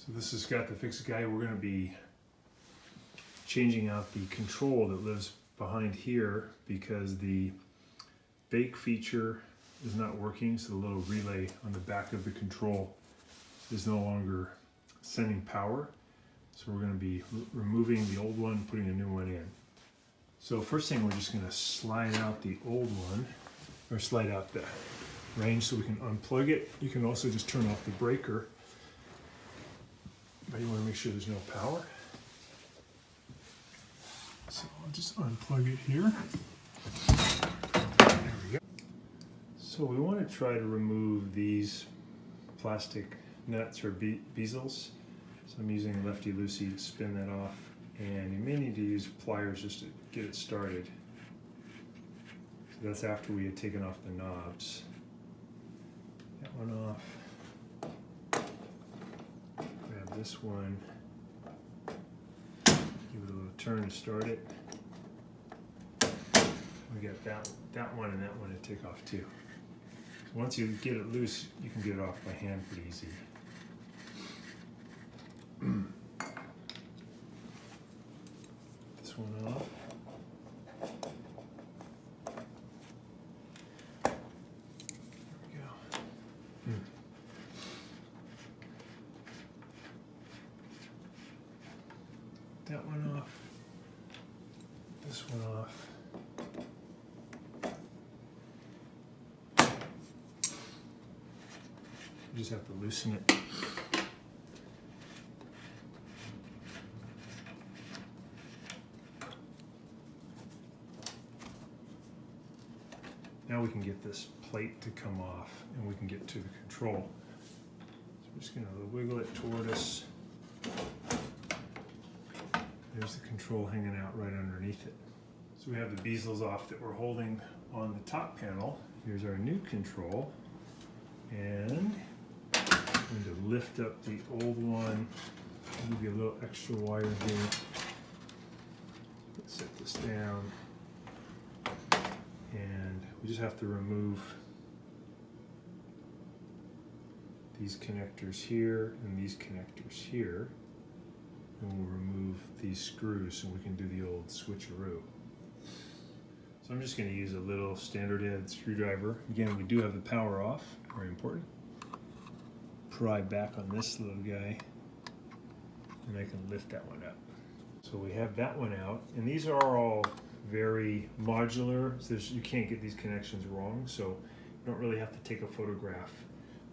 So this has got the Frigidaire. We're going to be changing out the control that lives behind here because the bake feature is not working, so the little relay on the back of the control is no longer sending power. So we're going to be removing the old one, putting a new one in. So first thing, we're just going to slide out the old one, or slide out the range so we can unplug it. You can also just turn off the breaker, but you want to make sure there's no power. So I'll just unplug it here. There we go. So we want to try to remove these plastic nuts or bezels. So I'm using lefty-loosey to spin that off, and you may need to use pliers just to get it started. So that's after we had taken off the knobs. That one off. Grab this one. Give it a little turn to start it. We got that one and that one to take off too. So once you get it loose, you can get it off by hand pretty easy. This one off. There we go. That one off. This one off. You just have to loosen it. Now we can get this plate to come off and we can get to the control. So we're just going to wiggle it toward us. There's the control hanging out right underneath it. So we have the bezels off that we're holding on the top panel. Here's our new control. And I'm going to lift up the old one. I'll give you a little extra wire here. Let's set this down. And we just have to remove these connectors here and these connectors here. And we'll remove these screws so we can do the old switcheroo. So I'm just going to use a little standard head screwdriver. Again, we do have the power off, very important. Pry back on this little guy, and I can lift that one up. So we have that one out, and these are all very modular, so you can't get these connections wrong, so you don't really have to take a photograph.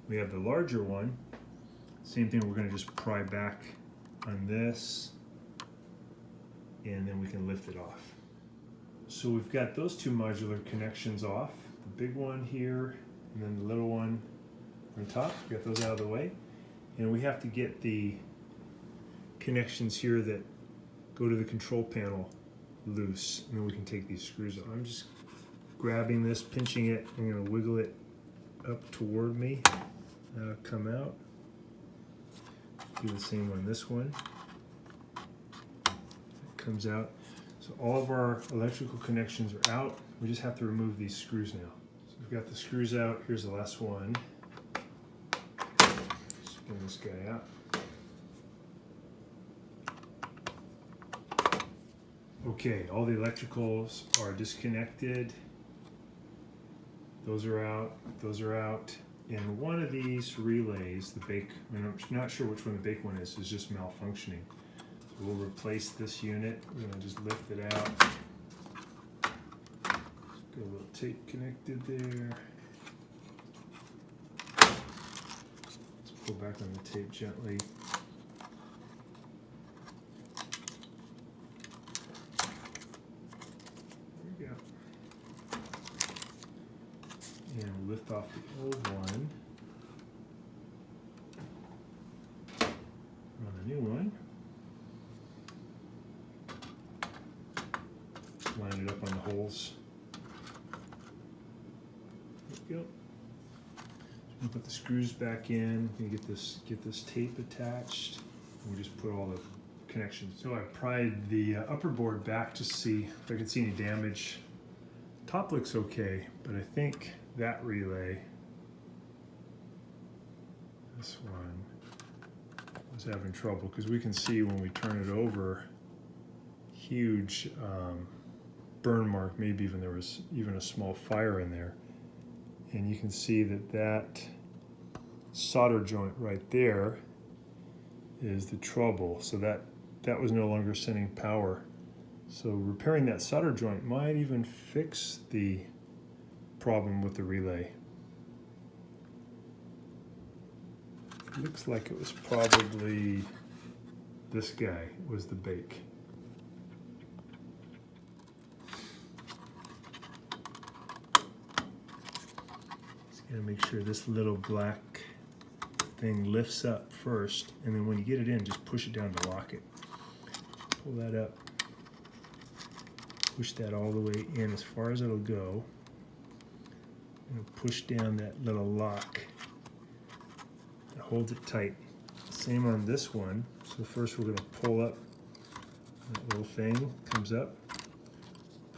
We have the larger one, same thing, we're going to just pry back on this, and then we can lift it off. So we've got those two modular connections off, the big one here, and then the little one on top. We got those out of the way, and we have to get the connections here that go to the control panel loose, and then we can take these screws off. I'm just grabbing this, pinching it, I'm going to wiggle it up toward me. That'll come out. Do the same on this one. It comes out. So all of our electrical connections are out. We just have to remove these screws now. So we've got the screws out. Here's the last one. Spin this guy out. Okay, all the electricals are disconnected. Those are out, those are out. And one of these relays, the bake, I'm not sure which one the bake one is just malfunctioning. So we'll replace this unit. We're gonna just lift it out. Got a little tape connected there. Let's pull back on the tape gently. And we'll lift off the old one, on the new one, line it up on the holes. There we go. So we put the screws back in and get this tape attached. And we just put all the connections. So I pried the upper board back to see if I could see any damage. Top looks okay, but I think that relay, this one, was having trouble, because we can see when we turn it over, huge burn mark, maybe even there was even a small fire in there. And you can see that that solder joint right there is the trouble. So that was no longer sending power. So repairing that solder joint might even fix the problem with the relay. It looks like it was probably this guy was the bake. Just gotta make sure this little black thing lifts up first, and then when you get it in, just push it down to lock it. Pull that up. Push that all the way in as far as it'll go. And push down that little lock. It holds it tight. Same on this one. So first we're going to pull up that little thing, comes up.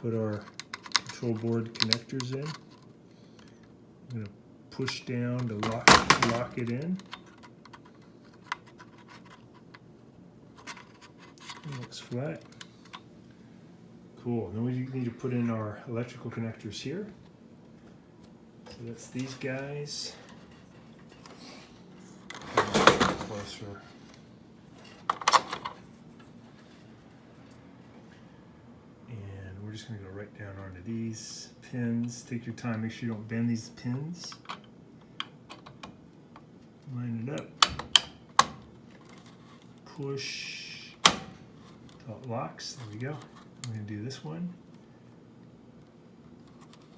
Put our control board connectors in. I'm going to push down to lock it in. It looks flat. Cool. Then we need to put in our electrical connectors here. So that's these guys. Closer. And we're just going to go right down onto these pins. Take your time, make sure you don't bend these pins. Line it up. Push till it locks. There we go. I'm going to do this one.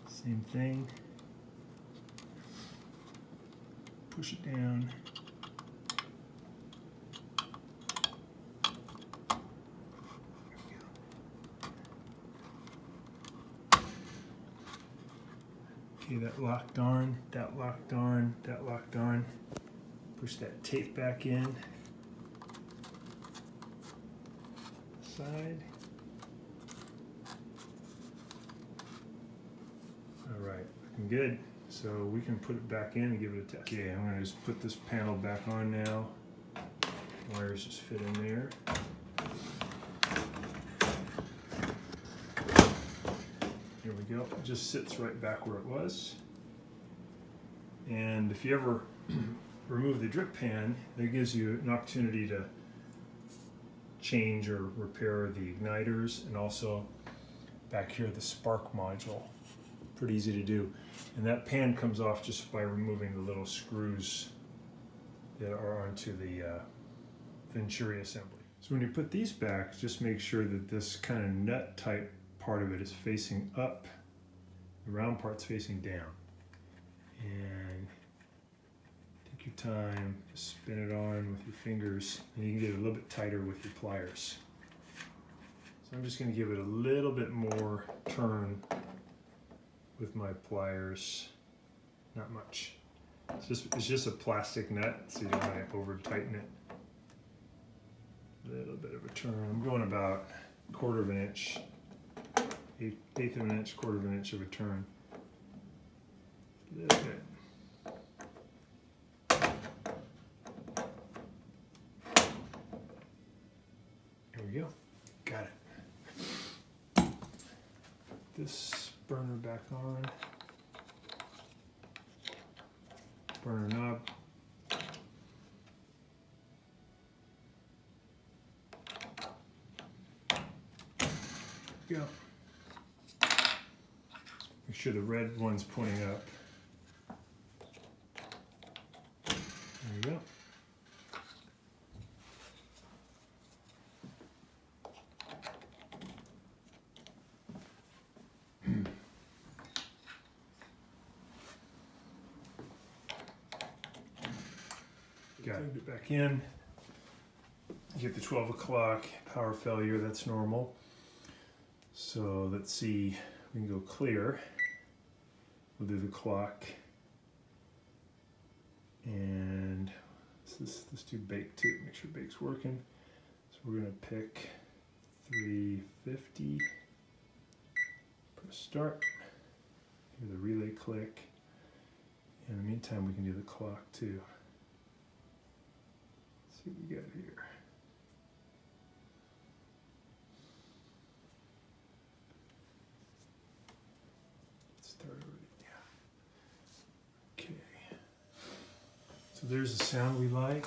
Same thing. Push it down. Okay, that locked on, that locked on, that locked on. Push that tape back in. Side. All right, looking good. So we can put it back in and give it a test. Okay, I'm going to just put this panel back on now. Wires just fit in there. Here we go. It just sits right back where it was. And if you ever remove the drip pan, that gives you an opportunity to change or repair the igniters, and also back here the spark module. Pretty easy to do. And that pan comes off just by removing the little screws that are onto the Venturi assembly. So when you put these back, just make sure that this kind of nut type part of it is facing up, the round part's facing down. And take your time, just spin it on with your fingers, and you can get it a little bit tighter with your pliers. So I'm just going to give it a little bit more turn with my pliers, not much. It's just a plastic nut, so you don't want to over tighten it. A little bit of a turn. I'm going about 1/4 of an inch, eighth of an inch, 1/4 of an inch of a turn. A little bit. There we go. Got it. This burner back on. Burner knob. Go. Make sure the red one's pointing up. There we go. Got it back in. You get the 12 o'clock power failure, that's normal. So let's see, we can go clear. We'll do the clock. And let's do bake too, make sure bake's working. So we're gonna pick 350. Press start. Hear the relay click. In the meantime, we can do the clock too. see what we got here. Start already. Okay. So there's the sound we like.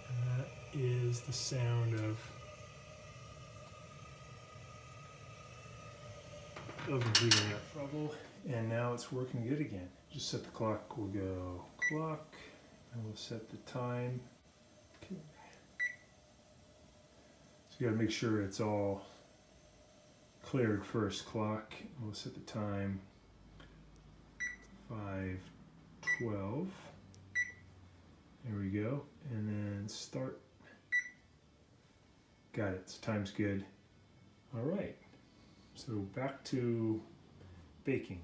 And that is the sound of oven heating up bubble. And now it's working good again. Just set the clock. We'll go clock, and we'll set the time. Okay. So you got to make sure it's all cleared first. Clock. We'll set the time. 5:12. There we go. And then start. Got it. So time's good. All right. So back to baking.